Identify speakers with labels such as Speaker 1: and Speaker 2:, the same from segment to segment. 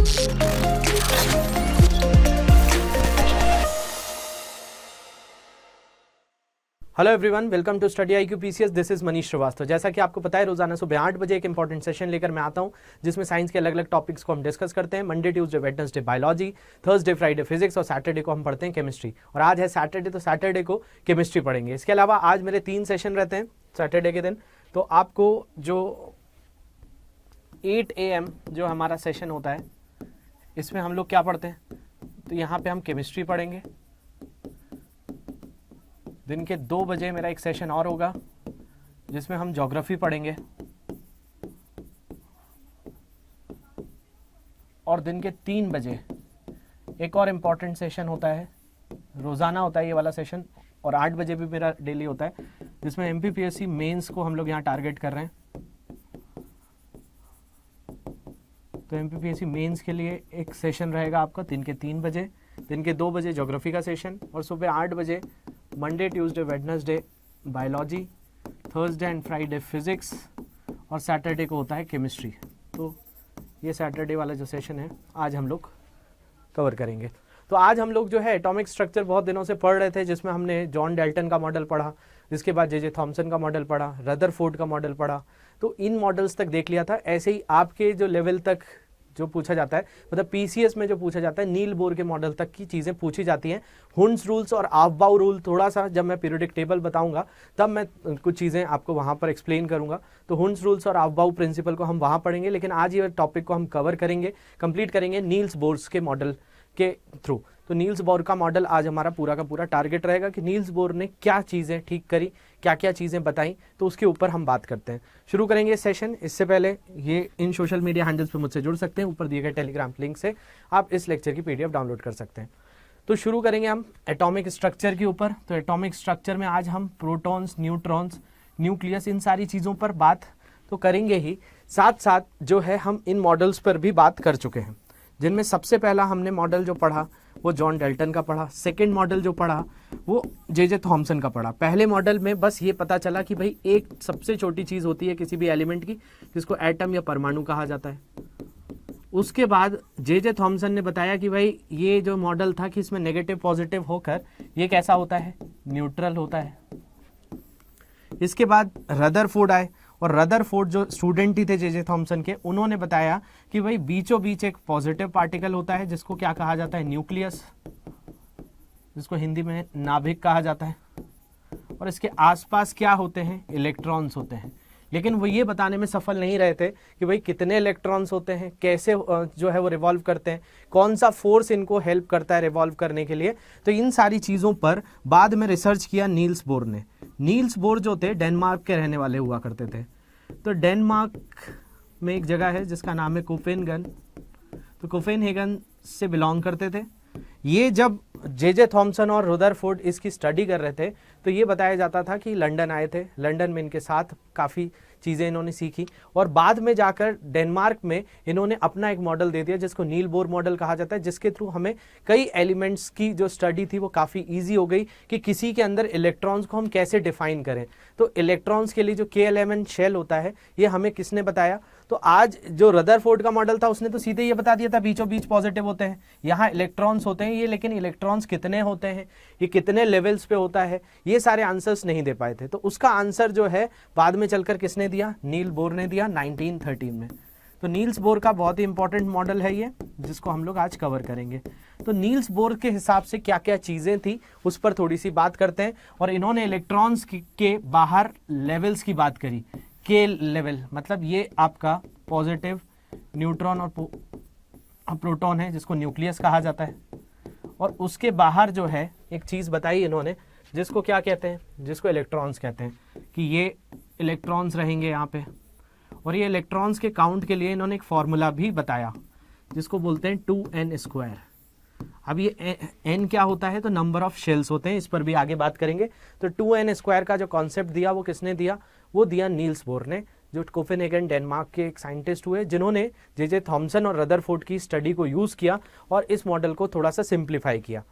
Speaker 1: Hello everyone, welcome to study IQ PCS। This is Manish Shrivastava. जैसा कि आपको पता है, रोजाना सुबह 8 बजे एक इंपॉर्टेंट सेशन लेकर मैं आता हूं, जिसमें साइंस के अलग अलग टॉपिक्स को हम डिस्कस करते हैं। Monday, Tuesday, Wednesday biology, Thursday, Friday physics और सैटरडे को हम पढ़ते हैं केमिस्ट्री। और आज है सैटरडे, तो सैटरडे को केमिस्ट्री पढ़ेंगे। इसके अलावा आज मेरे 3 सेशन रहते हैं सैटरडे के दिन। तो आपको जो 8 AM जो हमारा सेशन होता है, इसमें हम लोग क्या पढ़ते हैं? तो यहाँ पे हम केमिस्ट्री पढ़ेंगे। दिन के 2 बजे मेरा एक सेशन और होगा, जिसमें हम ज्योग्राफी पढ़ेंगे। और दिन के 3 बजे एक और इम्पॉर्टेंट सेशन होता है, रोज़ाना होता है ये वाला सेशन। और 8 बजे भी मेरा डेली होता है, जिसमें MPPSC मेंस को हम लोग यहाँ टारगेट कर रहे हैं। तो MPPSC मेंस के लिए एक सेशन रहेगा आपका दिन के 3 बजे, दिन के 2 बजे ज्योग्राफी का सेशन, और सुबह 8 बजे Monday, Tuesday, Wednesday biology, Thursday and Friday physics, और सैटरडे को होता है केमिस्ट्री। तो ये सैटरडे वाला जो सेशन है आज हम लोग कवर करेंगे। तो आज हम लोग जो है एटॉमिक स्ट्रक्चर बहुत दिनों से पढ़ रहे थे, जिसमें हमने जॉन डाल्टन का मॉडल पढ़ा, जिसके बाद जे थॉमसन का मॉडल पढ़ा, रदरफोर्ड का मॉडल पढ़ा। तो इन मॉडल्स तक देख लिया था। ऐसे ही आपके जो लेवल तक जो पूछा जाता है, मतलब PCS में जो पूछा जाता है, नील बोर के मॉडल तक की चीज़ें पूछी जाती हैं। हुंड्स रूल्स और ऑफबाउ रूल थोड़ा सा जब मैं पीरियोडिक टेबल बताऊंगा तब मैं कुछ चीज़ें आपको वहाँ पर एक्सप्लेन करूंगा। तो हुंड्स रूल्स और ऑफबाउ प्रिंसिपल को हम वहाँ पढ़ेंगे, लेकिन आज ये टॉपिक को हम कवर करेंगे, कंप्लीट करेंगे नील्स बोर्स के मॉडल के थ्रू। तो नील्स बोर का मॉडल आज हमारा पूरा का पूरा टारगेट रहेगा कि नील्स बोर ने क्या चीज़ें ठीक करी, क्या क्या चीज़ें बताई, तो उसके ऊपर हम बात करते हैं। शुरू करेंगे सेशन। इससे पहले ये इन सोशल मीडिया हैंडल्स पे मुझसे जुड़ सकते हैं। ऊपर दिए गए टेलीग्राम लिंक से आप इस लेक्चर की PDF डाउनलोड कर सकते हैं। तो शुरू करेंगे हम एटॉमिक स्ट्रक्चर के ऊपर। तो एटॉमिक स्ट्रक्चर में आज हम प्रोटॉन्स, न्यूट्रॉन्स, न्यूक्लियस, इन सारी चीज़ों पर बात तो करेंगे ही, साथ साथ जो है हम इन मॉडल्स पर भी बात कर चुके हैं, जिनमें सबसे पहला हमने मॉडल जो पढ़ा वो जॉन डाल्टन का पढ़ा। सेकंड मॉडल जो पढ़ा वो जे थॉमसन का पढ़ा। पहले मॉडल में बस ये पता चला कि भाई एक सबसे छोटी चीज़ होती है किसी भी एलिमेंट की, जिसको एटम या परमाणु कहा जाता है। उसके बाद जे थॉमसन ने बताया कि भाई ये जो मॉडल था कि इसमें नेगेटिव पॉजिटिव होकर ये कैसा होता है, न्यूट्रल होता है। इसके बाद रदरफोर्ड आए, और रदरफोर्ड जो स्टूडेंट ही थे जे थॉमसन के, उन्होंने बताया कि भाई बीचों बीच एक पॉजिटिव पार्टिकल होता है, जिसको क्या कहा जाता है, न्यूक्लियस, जिसको हिंदी में नाभिक कहा जाता है। और इसके आसपास क्या होते हैं, इलेक्ट्रॉन्स होते हैं। लेकिन वो ये बताने में सफल नहीं रहे थे कि भाई कितने इलेक्ट्रॉन्स होते हैं, कैसे जो है वो रिवॉल्व करते हैं, कौन सा फोर्स इनको हेल्प करता है रिवॉल्व करने के लिए। तो इन सारी चीज़ों पर बाद में रिसर्च किया नील्स बोर ने। नील्स बोर जो थे डेनमार्क के रहने वाले हुआ करते थे। तो डेनमार्क में एक जगह है जिसका नाम है कोपेनहेगन। तो कोपेनहेगन से बिलोंग करते थे ये। जब जे थॉमसन और रदरफोर्ड इसकी स्टडी कर रहे थे, तो ये बताया जाता था कि लंदन आए थे, लंदन में इनके साथ काफ़ी चीज़ें इन्होंने सीखी, और बाद में जाकर डेनमार्क में इन्होंने अपना एक मॉडल दे दिया, जिसको नील बोर मॉडल कहा जाता है, जिसके थ्रू हमें कई एलिमेंट्स की जो स्टडी थी वो काफ़ी ईजी हो गई कि किसी के अंदर इलेक्ट्रॉन्स को हम कैसे डिफाइन करें। तो इलेक्ट्रॉन्स के लिए जो K11 शेल होता है, ये हमें किसने बताया? तो आज जो रदरफोर्ड का मॉडल था उसने तो सीधे ये बता दिया था बीचों बीच पॉजिटिव होते हैं, यहाँ इलेक्ट्रॉन्स होते हैं ये, लेकिन इलेक्ट्रॉन्स कितने होते हैं, ये कितने लेवल्स पे होता है, ये सारे आंसर्स नहीं दे पाए थे। तो उसका आंसर जो है बाद में चलकर किसने दिया, नील बोर ने दिया 1913 में। तो नील्स बोर का बहुत ही इंपॉर्टेंट मॉडल है ये, जिसको हम लोग आज कवर करेंगे। तो नील्स बोर के हिसाब से क्या क्या चीज़ें थी उस पर थोड़ी सी बात करते हैं। और इन्होंने इलेक्ट्रॉन्स के बाहर लेवल्स की बात करी। K लेवल मतलब ये आपका पॉजिटिव, न्यूट्रॉन और प्रोटॉन है, जिसको न्यूक्लियस कहा जाता है। और उसके बाहर जो है एक चीज़ बताई इन्होंने, जिसको क्या कहते हैं, जिसको इलेक्ट्रॉन्स कहते हैं, कि ये इलेक्ट्रॉन्स रहेंगे यहाँ पे। और ये इलेक्ट्रॉन्स के काउंट के लिए इन्होंने एक फॉर्मूला भी बताया, जिसको बोलते हैं 2n²। अब ये n क्या होता है, तो नंबर ऑफ शेल्स होते हैं, इस पर भी आगे बात करेंगे। तो 2n² का जो कॉन्सेप्ट दिया वो किसने दिया, वो दिया नील्स बोर ने, जो कोपेनहेगन डेनमार्क के एक साइंटिस्ट हुए, जिन्होंने जे थॉमसन और रदरफोर्ड की स्टडी को यूज़ किया और इस मॉडल को थोड़ा सा सिंप्लीफाई किया।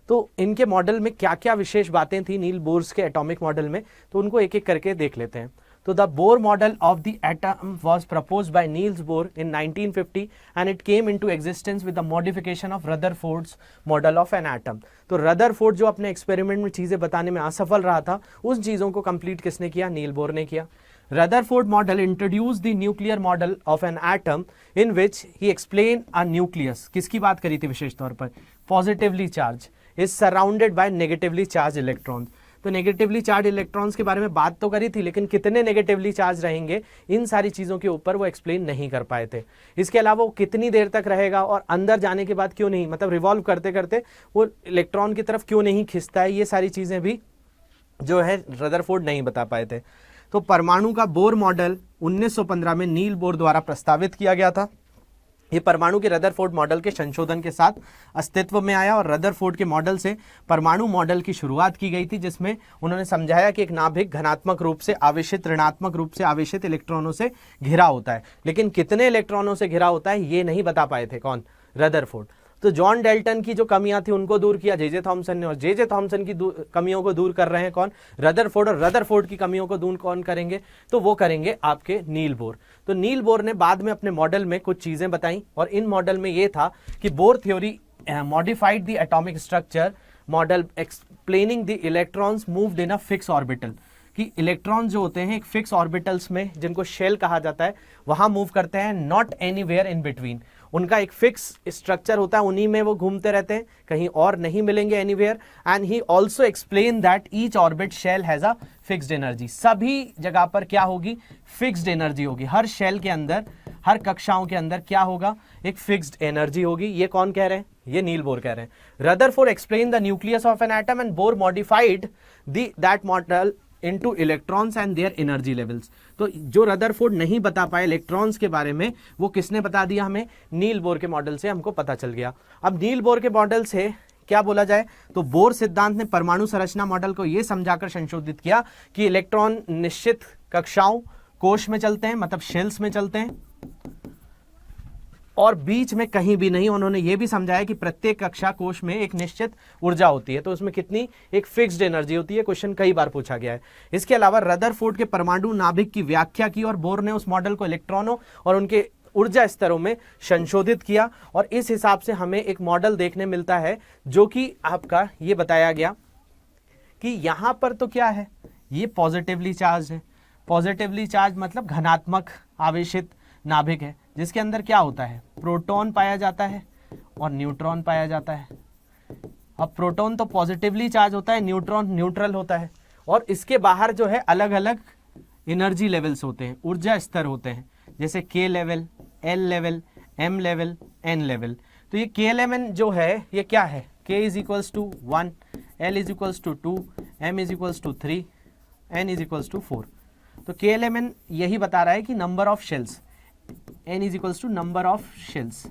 Speaker 1: तो इनके मॉडल में क्या क्या विशेष बातें थी नील बोर्स के एटॉमिक मॉडल में, तो उनको एक एक करके देख लेते हैं। तो the Bohr model of the atom was proposed by Niels Bohr in 1950 and it came into existence with the modification of Rutherford's model of an atom. तो रदरफोर्ड जो अपने एक्सपेरिमेंट में चीजें बताने में असफल रहा था, उन चीजों को कंप्लीट किसने किया? नील बोर ने किया। Rutherford model introduced the nuclear model of an atom in which he explained a nucleus, किसकी बात करी थी विशेष तौर पर? Positively charged is surrounded by negatively charged electrons। तो नेगेटिवली चार्ज इलेक्ट्रॉन्स के बारे में बात तो करी थी, लेकिन कितने नेगेटिवली चार्ज रहेंगे इन सारी चीज़ों के ऊपर वो एक्सप्लेन नहीं कर पाए थे। इसके अलावा वो कितनी देर तक रहेगा और अंदर जाने के बाद क्यों नहीं, मतलब रिवॉल्व करते करते वो इलेक्ट्रॉन की तरफ क्यों नहीं खिंचता है, ये सारी चीज़ें भी जो है रदरफोर्ड नहीं बता पाए थे। तो परमाणु का बोर मॉडल 1915 में नील बोर द्वारा प्रस्तावित किया गया था। ये परमाणु के रदरफोर्ड मॉडल के संशोधन के साथ अस्तित्व में आया और रदरफोर्ड के मॉडल से परमाणु मॉडल की शुरुआत की गई थी, जिसमें उन्होंने समझाया कि एक नाभिक धनात्मक रूप से आवेशित, ऋणात्मक रूप से आवेशित इलेक्ट्रॉनों से घिरा होता है, लेकिन कितने इलेक्ट्रॉनों से घिरा होता है ये नहीं बता पाए थे। कौन? रदरफोर्ड। तो जॉन डेल्टन की जो कमियां थी उनको दूर किया जे थॉमसन ने, और जे थॉमसन की कमियों को दूर कर रहे हैं कौन? रदरफोर्ड। और रदरफोर्ड की कमियों को दूर कौन करेंगे? तो वो करेंगे आपके नील बोर। तो नील बोर ने बाद में अपने मॉडल में कुछ चीजें बताई, और इन मॉडल में ये था कि bore theory modified the atomic structure model explaining the electrons moved in a fix orbital, कि इलेक्ट्रॉन जो होते हैं एक फिक्स ऑर्बिटल्स में, जिनको शेल कहा जाता है, वहां मूव करते हैं, नॉट एनीवेयर इन बिटवीन। उनका एक फिक्स स्ट्रक्चर होता है, उन्हीं में वो घूमते रहते हैं, कहीं और नहीं मिलेंगे anywhere. And he also explain that each orbit shell has a fixed energy. सभी जगह पर क्या होगी? फिक्स्ड एनर्जी होगी। हर शेल के अंदर, हर कक्षाओं के अंदर क्या होगा? एक फिक्स्ड एनर्जी होगी। ये कौन कह रहे हैं? ये नील बोर कह रहे हैं। Rutherford explain the nucleus of an atom and bore modified that model into electrons and their energy levels. तो जो रदरफोर्ड नहीं बता पाए इलेक्ट्रॉन्स के बारे में, वो किसने बता दिया हमें? नील बोर के मॉडल से हमको पता चल गया। अब नील बोर के मॉडल से क्या बोला जाए, तो बोर सिद्धांत ने परमाणु संरचना मॉडल को यह समझाकर संशोधित किया कि इलेक्ट्रॉन निश्चित कक्षाओं, कोश में चलते हैं, मतलब शेल्स में चलते हैं, और बीच में कहीं भी नहीं। उन्होंने ये भी समझाया कि प्रत्येक कक्षा कोश में एक निश्चित ऊर्जा होती है, तो उसमें कितनी? एक फिक्स्ड एनर्जी होती है। क्वेश्चन कई बार पूछा गया है। इसके अलावा रदरफोर्ड के परमाणु नाभिक की व्याख्या की और बोर ने उस मॉडल को इलेक्ट्रॉनों और उनके ऊर्जा स्तरों में संशोधित किया, और इस हिसाब से हमें एक मॉडल देखने मिलता है जो कि आपका ये बताया गया कि यहां पर तो क्या है, ये पॉजिटिवली चार्ज है। पॉजिटिवली चार्ज मतलब धनात्मक आवेशित नाभिक है, जिसके अंदर क्या होता है? प्रोटॉन पाया जाता है और न्यूट्रॉन पाया जाता है। अब प्रोटॉन तो पॉजिटिवली चार्ज होता है, न्यूट्रॉन न्यूट्रल होता है, और इसके बाहर जो है अलग अलग एनर्जी लेवल्स होते हैं, ऊर्जा स्तर होते हैं, जैसे K level, L level, M level, N level. तो ये के लेवल जो है ये क्या है? K is equals to 1, L is equals to 2, M is equals to 3, N is equals to 4। तो के लेवल यही बता रहा है कि number of shells, n is equals to number of shells,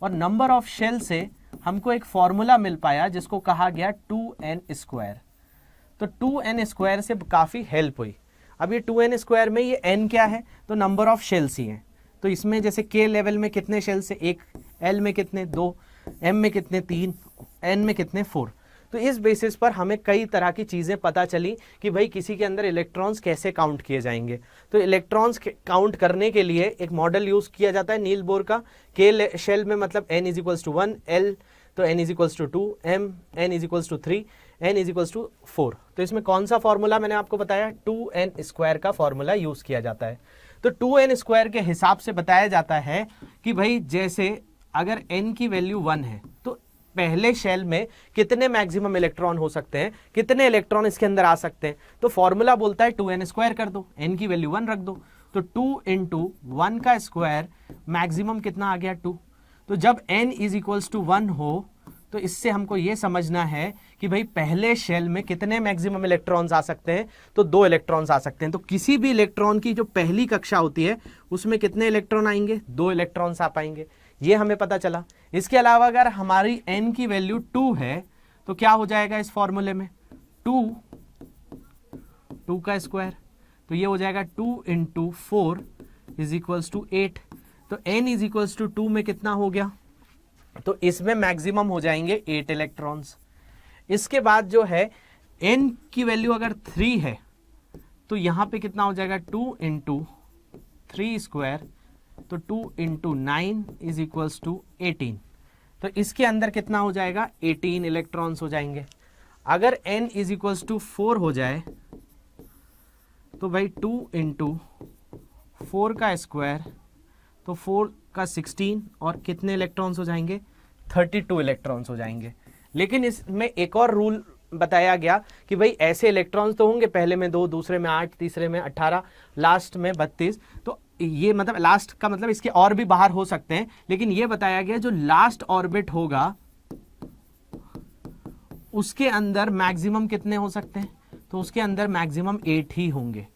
Speaker 1: और नंबर ऑफ शेल से हमको एक फॉर्मूला मिल पाया जिसको कहा गया 2n स्क्वायर। तो 2n स्क्वायर से काफ़ी हेल्प हुई। अब ये 2n स्क्वायर में ये n क्या है? तो नंबर ऑफ शेल्स ही हैं। तो इसमें जैसे k लेवल में कितने शेल्स है? 1, l में कितने? 2, m में कितने? 3, n में कितने? 4। तो इस बेसिस पर हमें कई तरह की चीज़ें पता चली कि भाई किसी के अंदर इलेक्ट्रॉन्स कैसे काउंट किए जाएंगे। तो इलेक्ट्रॉन्स काउंट करने के लिए एक मॉडल यूज़ किया जाता है नील बोर का। के शेल में मतलब n is equals to 1, l तो n is equals to 2, m n is equals to 3, n is equals to 4। तो इसमें कौन सा फॉर्मूला मैंने आपको बताया? 2n स्क्वायर का फॉर्मूला यूज़ किया जाता है। तो 2n स्क्वायर के हिसाब से बताया जाता है कि भाई जैसे अगर n की वैल्यू 1 है तो पहले शेल में कितने मैक्सिमम इलेक्ट्रॉन हो सकते हैं, कितने इलेक्ट्रॉन इसके अंदर आ सकते हैं। तो फॉर्मूला बोलता है 2n स्क्वायर कर दो, n की वैल्यू 1 रख दो, तो 2 इंटू 1 का स्क्वायर मैक्सिमम कितना आ गया? 2। तो जब n इज इक्वल्स टू 1 हो तो इससे हमको ये समझना है कि भाई पहले शेल में कितने मैक्सिमम इलेक्ट्रॉन्स आ सकते हैं? तो 2 इलेक्ट्रॉन्स आ सकते हैं। तो किसी भी इलेक्ट्रॉन की जो पहली कक्षा होती है उसमें कितने इलेक्ट्रॉन आएंगे? 2 इलेक्ट्रॉन्स आ पाएंगे, ये हमें पता चला। इसके अलावा अगर हमारी n की वैल्यू 2 है तो क्या हो जाएगा इस फॉर्मूले में? 2 का स्क्वायर, तो ये हो जाएगा 2 इंटू 4 इज इक्वल्स टू 8। तो n इज इक्वल्स टू 2 में कितना हो गया? तो इसमें मैक्सिमम हो जाएंगे 8 इलेक्ट्रॉन्स। इसके बाद जो है n की वैल्यू अगर 3 है तो यहाँ पे कितना हो जाएगा 2 इंटू 3 स्क्वायर, तो 2 इंटू 9 इज इक्वल्स टू 18। तो इसके अंदर कितना हो जाएगा 18 इलेक्ट्रॉन्स हो जाएंगे। अगर n इज इक्वल्स टू 4 हो जाए तो भाई 2 इंटू 4 का स्क्वायर, तो 4 का 16 और कितने इलेक्ट्रॉन्स हो जाएंगे 32 इलेक्ट्रॉन्स हो जाएंगे। लेकिन इसमें एक और रूल बताया गया कि भाई ऐसे इलेक्ट्रॉन्स तो होंगे, पहले में 2, दूसरे में 8, तीसरे में 18, लास्ट में 32। तो ये मतलब लास्ट का मतलब इसके और भी बाहर हो सकते हैं, लेकिन ये बताया गया जो लास्ट ऑर्बिट होगा उसके अंदर मैक्सिमम कितने हो सकते हैं, तो उसके अंदर मैक्सिमम 8 ही होंगे।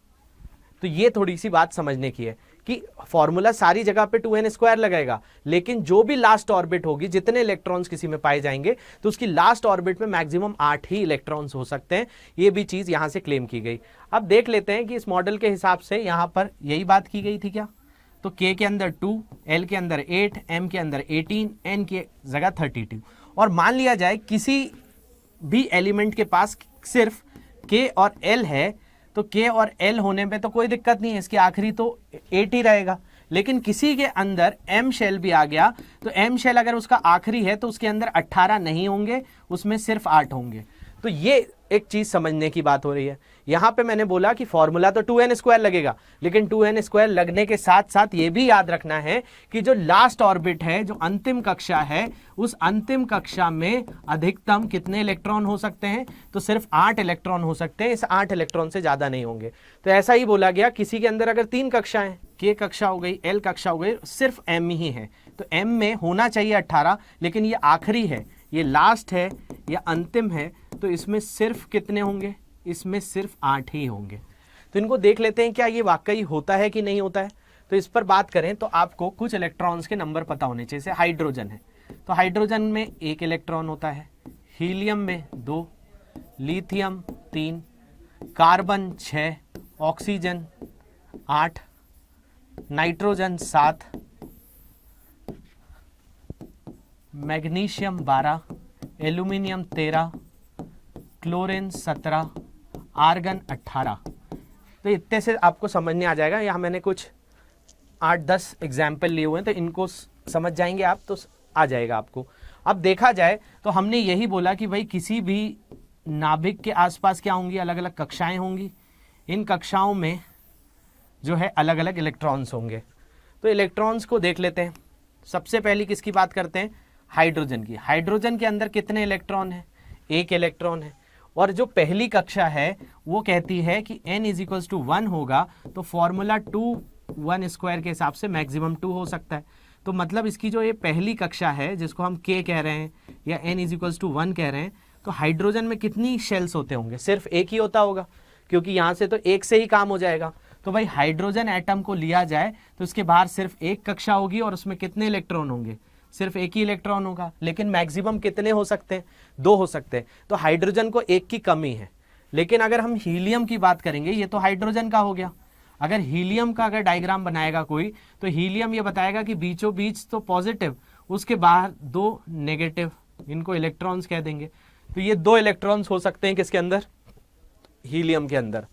Speaker 1: तो ये थोड़ी सी बात समझने की है कि फॉर्मूला सारी जगह पे 2n स्क्वायर लगेगा, लेकिन जो भी लास्ट ऑर्बिट होगी, जितने इलेक्ट्रॉन्स किसी में पाए जाएंगे, तो उसकी लास्ट ऑर्बिट में मैक्सिमम 8 ही इलेक्ट्रॉन्स हो सकते हैं। ये भी चीज यहां से क्लेम की गई। अब देख लेते हैं कि इस मॉडल के हिसाब से यहां पर यही बात की गई थी क्या। तो k के अंदर 2, l के अंदर 8, m के अंदर 18, n की जगह 32। और मान लिया जाए किसी भी एलिमेंट के पास सिर्फ k और l है, तो k और l होने पे तो कोई दिक्कत नहीं है, इसके आखिरी तो 8 ही रहेगा। लेकिन किसी के अंदर m शेल भी आ गया, तो m शेल अगर उसका आखिरी है तो उसके अंदर 18 नहीं होंगे, उसमें सिर्फ 8 होंगे। तो ये एक चीज समझने की बात हो रही है। यहां पे मैंने बोला कि फॉर्मूला तो 2n स्क्वायर लगेगा, लेकिन 2n स्क्वायर लगने के साथ साथ ये भी याद रखना है कि जो लास्ट ऑर्बिट है, जो अंतिम कक्षा है, उस अंतिम कक्षा में अधिकतम कितने इलेक्ट्रॉन हो सकते हैं, तो सिर्फ 8 इलेक्ट्रॉन हो सकते हैं। इस 8 इलेक्ट्रॉन से ज्यादा नहीं होंगे। तो ऐसा ही बोला गया किसी के अंदर अगर 3 कक्षाएं, k कक्षा हो गई, l कक्षा हो गई, सिर्फ m ही है, तो m में होना चाहिए 18, लेकिन ये आखिरी है, ये लास्ट है, या अंतिम है, तो इसमें सिर्फ कितने होंगे, इसमें सिर्फ 8 ही होंगे। तो इनको देख लेते हैं क्या ये वाकई होता है कि नहीं होता है। तो इस पर बात करें तो आपको कुछ इलेक्ट्रॉन्स के नंबर पता होने चाहिए। जैसे हाइड्रोजन है, तो हाइड्रोजन में 1 इलेक्ट्रॉन होता है, हीलियम में 2, lithium 3, carbon 6, oxygen 8, nitrogen 7, magnesium 12, aluminium 13, chlorine 17, argon 18। तो इतने से आपको समझने आ जाएगा। यहाँ मैंने कुछ 8-10 एग्जाम्पल लिए हुए हैं, तो इनको समझ जाएंगे आप तो आ जाएगा आपको। अब देखा जाए तो हमने यही बोला कि भाई किसी भी नाभिक के आसपास क्या होंगी, अलग अलग कक्षाएं होंगी। इन कक्षाओं में जो है अलग अलग इलेक्ट्रॉन्स होंगे। तो इलेक्ट्रॉन्स को देख लेते हैं। सबसे पहली किसकी बात करते हैं, हाइड्रोजन की। हाइड्रोजन के अंदर कितने इलेक्ट्रॉन है, 1 इलेक्ट्रॉन है। और जो पहली कक्षा है वो कहती है कि n इज इक्वल्स टू 1 होगा, तो फॉर्मूला 2 स्क्वायर के हिसाब से मैक्सिमम 2 हो सकता है। तो मतलब इसकी जो ये पहली कक्षा है जिसको हम k कह रहे हैं या n इज इक्वल्स टू 1 कह रहे हैं, तो हाइड्रोजन में कितनी शेल्स होते होंगे, सिर्फ 1 ही होता होगा, क्योंकि यहाँ से तो 1 से ही काम हो जाएगा। तो भाई हाइड्रोजन एटम को लिया जाए तो इसके बाहर सिर्फ 1 कक्षा होगी और उसमें कितने इलेक्ट्रॉन होंगे, सिर्फ 1 ही इलेक्ट्रॉन होगा। लेकिन मैक्सिमम कितने हो सकते हैं, 2 हो सकते हैं। तो हाइड्रोजन को 1 की कमी है। लेकिन अगर हम हीलियम की बात करेंगे, ये तो हाइड्रोजन का हो गया। अगर हीलियम का अगर डायग्राम बनाएगा कोई, तो हीलियम ये बताएगा कि बीचों बीच तो पॉजिटिव, उसके बाहर 2 नेगेटिव, इनको इलेक्ट्रॉन्स कह देंगे। तो ये 2 इलेक्ट्रॉन्स हो सकते हैं किसके अंदर, हीलियम के अंदर।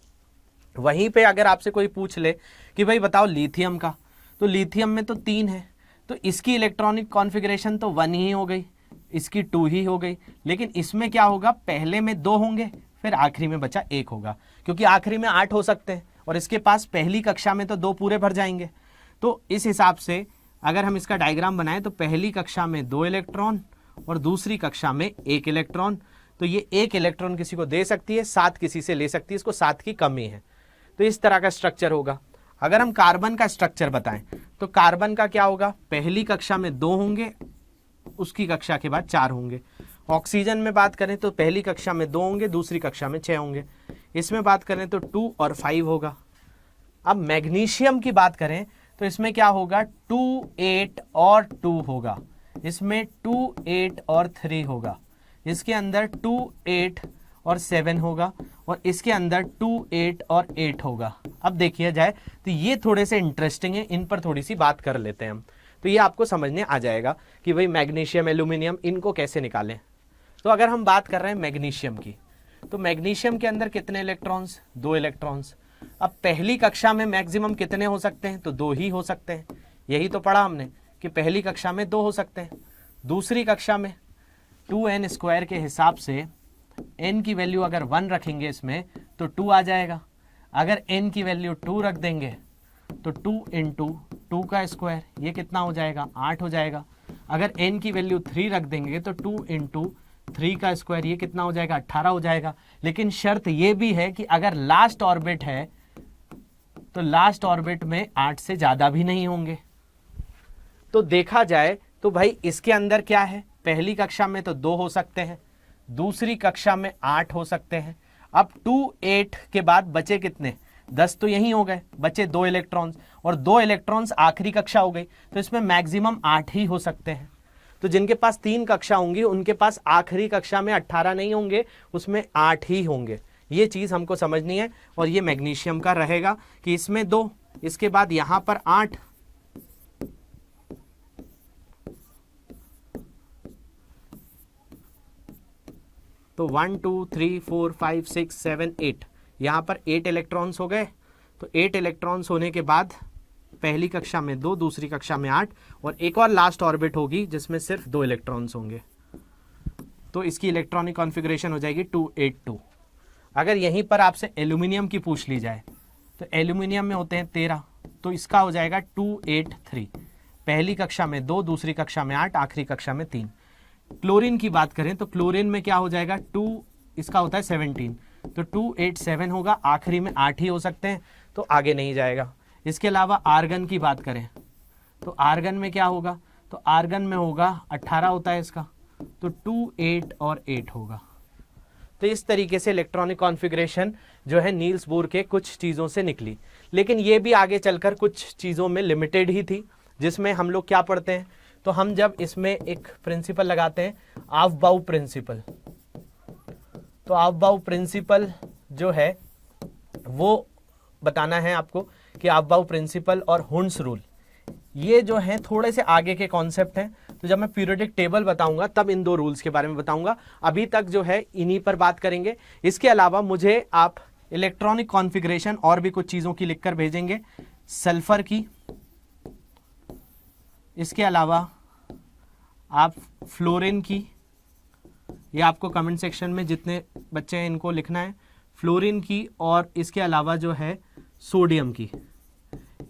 Speaker 1: वहीं पे अगर आपसे कोई पूछ ले कि भाई बताओ लिथियम का, तो लिथियम में तो 3 है, तो इसकी इलेक्ट्रॉनिक कॉन्फ़िगरेशन तो 1 ही हो गई, इसकी 2 ही हो गई। लेकिन इसमें क्या होगा, पहले में 2 होंगे, फिर आखिरी में बचा 1 होगा, क्योंकि आखिरी में 8 हो सकते हैं और इसके पास पहली कक्षा में तो 2 पूरे भर जाएंगे। तो इस हिसाब से अगर हम इसका डायग्राम बनाएं तो पहली कक्षा में 2 इलेक्ट्रॉन और दूसरी कक्षा में 1 इलेक्ट्रॉन। तो ये 1 इलेक्ट्रॉन किसी को दे सकती है, 7 किसी से ले सकती है, इसको 7 की कमी है। तो इस तरह का स्ट्रक्चर होगा। अगर हम कार्बन का स्ट्रक्चर बताएं तो कार्बन का क्या होगा, पहली कक्षा में 2 होंगे, उसकी कक्षा के बाद 4 होंगे। ऑक्सीजन में बात करें तो पहली कक्षा में 2 होंगे, दूसरी कक्षा में 6 होंगे। इसमें बात करें तो 2 और 5 होगा। अब मैग्नीशियम की बात करें तो इसमें क्या होगा, 2, 8 और 2 होगा। इसमें 2, 8 और 3 होगा। इसके अंदर 2, 8 और 7 होगा और इसके अंदर 2, 8 और 8 होगा। अब देखिए जाए तो ये थोड़े से इंटरेस्टिंग है, इन पर थोड़ी सी बात कर लेते हैं हम। तो ये आपको समझने आ जाएगा कि भाई मैग्नीशियम, एल्यूमिनियम, इनको कैसे निकालें। तो अगर हम बात कर रहे हैं मैग्नीशियम की, तो मैग्नीशियम के अंदर कितने इलेक्ट्रॉन्स, 2 इलेक्ट्रॉन्स। अब पहली कक्षा में मैक्सिमम कितने हो सकते हैं, तो 2 ही हो सकते हैं, यही तो पढ़ा हमने कि पहली कक्षा में 2 हो सकते हैं। दूसरी कक्षा में 2n² के हिसाब से n की वैल्यू अगर 1 रखेंगे इसमें तो 2 आ जाएगा, अगर n की वैल्यू 2 रख देंगे तो 2 इंटू 2 का स्क्वायर, ये कितना हो जाएगा, 8 हो जाएगा। अगर n की वैल्यू 3 रख देंगे तो 2 इंटू 3 का स्क्वायर, ये कितना हो जाएगा, 18 हो जाएगा। लेकिन शर्त ये भी है कि अगर लास्ट ऑर्बिट है तो लास्ट ऑर्बिट में 8 से ज़्यादा भी नहीं होंगे। तो देखा जाए तो भाई इसके अंदर क्या है, पहली कक्षा में तो 2 हो सकते हैं, दूसरी कक्षा में 8 हो सकते हैं। अब 2 8 के बाद बचे कितने, 10 तो यही हो गए, बचे 2 इलेक्ट्रॉन्स, और 2 इलेक्ट्रॉन्स आखिरी कक्षा हो गई, तो इसमें मैक्सिमम 8 ही हो सकते हैं। तो जिनके पास 3 कक्षा होंगी उनके पास आखिरी कक्षा में 18 नहीं होंगे, उसमें 8 ही होंगे। ये चीज़ हमको समझनी है। और ये मैग्नीशियम का रहेगा कि इसमें 2, इसके बाद यहाँ पर 8, तो 1 2 3 4 5 6 7 8, यहाँ पर 8 इलेक्ट्रॉन्स हो गए। तो 8 इलेक्ट्रॉन्स होने के बाद पहली कक्षा में 2, दूसरी कक्षा में 8, और एक और लास्ट ऑर्बिट होगी जिसमें सिर्फ 2 इलेक्ट्रॉन्स होंगे। तो इसकी इलेक्ट्रॉनिक कॉन्फ़िगरेशन हो जाएगी 282। अगर यहीं पर आपसे एल्यूमिनियम की पूछ ली जाए तो एल्यूमिनियम में होते हैं 13, तो इसका हो जाएगा 283। पहली कक्षा में 2, दूसरी कक्षा में 8, आखिरी कक्षा में 3। क्लोरीन की बात करें तो क्लोरीन में क्या हो जाएगा, 2, इसका होता है 17, तो 287 होगा, आखिरी में 8 ही हो सकते हैं, तो आगे नहीं जाएगा। इसके अलावा आर्गन की बात करें तो आर्गन में क्या होगा, तो आर्गन में होगा 18 होता है इसका, तो 2 8 और 8 होगा। तो इस तरीके से इलेक्ट्रॉनिक कॉन्फ़िगरेशन जो है नील्स बोर के कुछ चीज़ों से निकली। लेकिन ये भी आगे चलकर कुछ चीज़ों में लिमिटेड ही थी, जिसमें हम लोग क्या पढ़ते हैं, तो हम जब इसमें एक प्रिंसिपल लगाते हैं ऑफबाउ प्रिंसिपल, तो ऑफबाउ प्रिंसिपल जो है वो बताना है आपको कि ऑफबाउ प्रिंसिपल और हुंस रूल, ये जो है थोड़े से आगे के कॉन्सेप्ट हैं। तो जब मैं पीरियोडिक टेबल बताऊंगा तब इन 2 रूल्स के बारे में बताऊंगा, अभी तक जो है इन्हीं पर बात करेंगे। इसके अलावा मुझे आप इलेक्ट्रॉनिक कॉन्फ़िगरेशन और भी कुछ चीज़ों की लिखकर भेजेंगे, सल्फर की, इसके अलावा आप फ्लोरीन की, ये आपको कमेंट सेक्शन में जितने बच्चे हैं इनको लिखना है, फ्लोरीन की, और इसके अलावा जो है सोडियम की।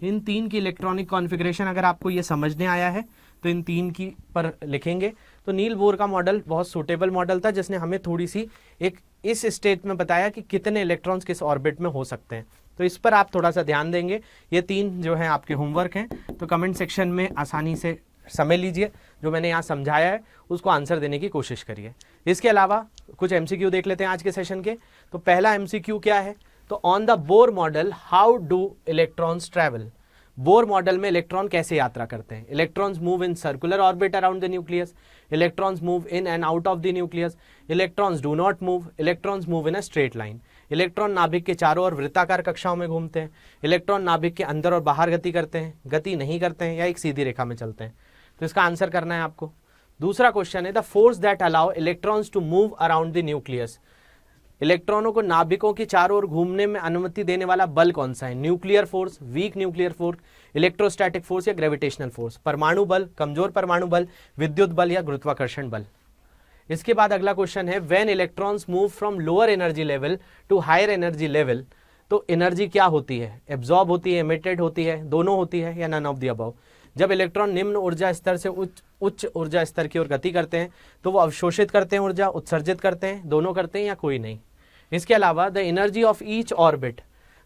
Speaker 1: इन 3 की इलेक्ट्रॉनिक कॉन्फ़िगरेशन अगर आपको ये समझने आया है तो इन 3 की पर लिखेंगे। तो नील बोर का मॉडल बहुत सूटेबल मॉडल था, जिसने हमें थोड़ी सी एक इस स्टेट में बताया कि कितने इलेक्ट्रॉन्स किस ऑर्बिट में हो सकते हैं। तो इस पर आप थोड़ा सा ध्यान देंगे। ये 3 जो हैं आपके होमवर्क हैं, तो कमेंट सेक्शन में आसानी से समय लीजिए, जो मैंने यहाँ समझाया है उसको आंसर देने की कोशिश करिए। इसके अलावा कुछ MCQ देख लेते हैं आज के सेशन के। तो पहला MCQ क्या है, तो on the Bohr model how do electrons travel. Bohr model में इलेक्ट्रॉन कैसे यात्रा करते हैं। Electrons move in circular orbit around the nucleus, electrons move in and out of the nucleus, electrons do not move, electrons move in a straight line. Electron नाभिक के चारों ओर वृत्ताकार कक्षाओं में घूमते हैं, इलेक्ट्रॉन नाभिक के अंदर और बाहर गति करते हैं, गति नहीं करते हैं, या एक सीधी रेखा में चलते हैं। तो इसका आंसर करना है आपको। दूसरा क्वेश्चन है the force that allow electrons to move around the nucleus. इलेक्ट्रॉनों को नाभिकों की चारों ओर घूमने में अनुमति देने वाला बल कौन सा है। Nuclear force, weak nuclear force, electrostatic force या ग्रेविटेशनल फोर्स। परमाणु बल, कमजोर परमाणु बल, विद्युत बल या गुरुत्वाकर्षण बल। इसके बाद अगला क्वेश्चन है when electrons move from lower energy level to higher energy level, तो एनर्जी क्या होती है, एब्जॉर्ब होती है, एमिटेड होती है, दोनों होती है, या नन ऑफ द अबव। जब इलेक्ट्रॉन निम्न ऊर्जा स्तर से उच्च ऊर्जा स्तर की ओर गति करते हैं तो वो अवशोषित करते हैं ऊर्जा, उत्सर्जित करते हैं, दोनों करते हैं या कोई नहीं। इसके अलावा the energy of each orbit,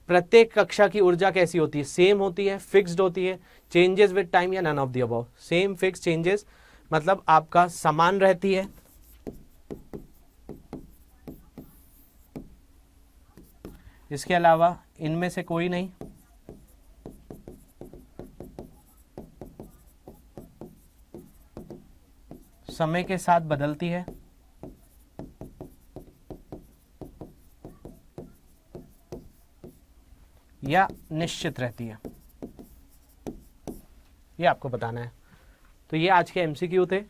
Speaker 1: प्रत्येक कक्षा की ऊर्जा कैसी होती है, सेम होती है, फिक्स्ड होती है, चेंजेस विद टाइम या none of the above. Same, fix, changes मतलब आपका समान रहती है। इसके अलावा इनमें से कोई नहीं। समय के साथ बदलती है, या निश्चित रहती है, ये आपको बताना है। तो ये आज के MCQ थे।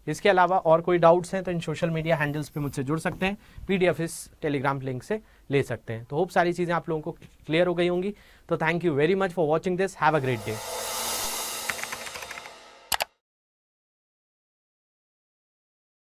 Speaker 1: इसके अलावा और कोई डाउट्स हैं तो इन सोशल मीडिया हैंडल्स पे मुझसे जुड़ सकते हैं, PDF इस टेलीग्राम लिंक से ले सकते हैं। तो होप सारी चीज़ें आप लोगों को क्लियर हो गई होंगी। तो thank you very much for watching this, have a great day.